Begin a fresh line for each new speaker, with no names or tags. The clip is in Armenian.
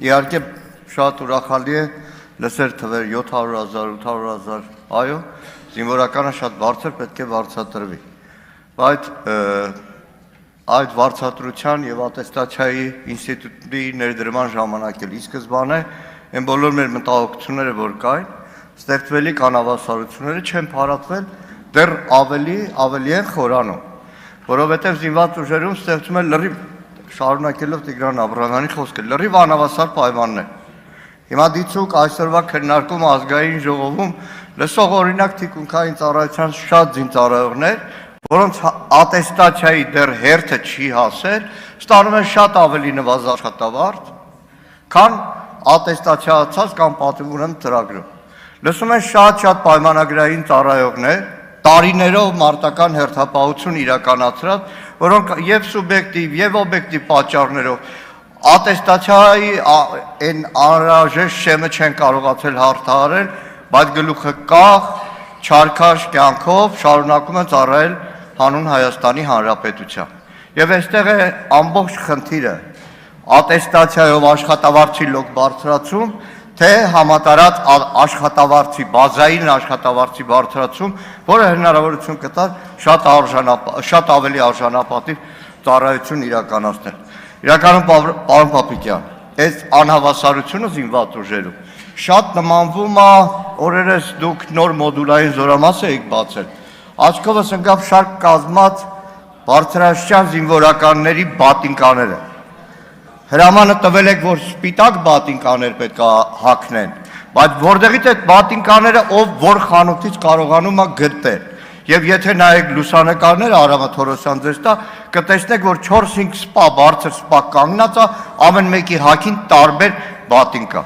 Իհարկե շատ ուրախալի է լսել թվեր 700,000, 800,000, այո, զինվորականը շատ բարձր պետք է վարձատրվի, բայց այդ վարձատրության եւ ատեստացիայի ինստիտուտի ներդրման ժամանակ էլ ի սկզբանե այն բոլոր մեր մտահոգությունները, որ կային, ստեղծվելիք անհավասարությունները չեն փարատվել, դեռ ավելի են խորանում, որովհետեւ զինված ուժերում ստեղծում է լրիվ շարունակելով Տիգրան Աբրահամյանի խոսքը, լրիվ անհավասար պայմաններ։ Հիմա դիցուկ այսօրվա քննարկում ազգային ժողովում լսող օրինակ թիկունքային ծառայության շատ զինծառայողներ, որոնց ատեստացիայի դեռ հերթը չի հասել, ստանում են շատ ավելի նվազ աշխատավարձ, քան ատեստացիացած կամ պատվիրում ծրագրում։ Լսում են շատ պայմանագրային ծառայողներ, տարիներով մարտական հերթապահություն իրականացրած, որոնք եւ սուբյեկտիվ եւ օբյեկտիվ պատճառներով ատեստացիայի այն անհրաժեշտ շեմը չեն կարողացել հաղթահարել, բայց գլուխը կախ, չարքաշ կյանքով շարունակում են ծառայել հանուն Հայաստանի Հանրապետության։ Եվ այստեղ է ամբողջ խնդիրը ատեստացիայով աշխատավարձի լոկ բարձրացում, թե համատարած աշխատավարձի, բազային աշխատավարձի բարձրացում, որը հնարավորություն կտար շատ ավելի արժանապատիվ ծառայություն իրականացնել։ Իրականում, պարոն Պապիկյան, այս անհավասարությունը զինված ուժերում շատ նմանվում է, օրերս դուք նոր մոդուլային զորամաս եք բացել, աչքովս ընկավ շարք կազմած բարձրաստիճան զինվորականների բատինկաները։ Հրամանը տվել եք, որ սպիտակ բատինկաներ պետք է հագնեն, բայց որտեղից այդ բատինկաները ով որ խանութից կարողանում է գտնել։ Եվ եթե նայեք լուսանկարները, Արամը Թորոսյան ձեզ տա, կտեսնեք, որ 4-5 սպա, բարձր սպա կանգնած է, ամեն մեկի հագին տարբեր բատինկա։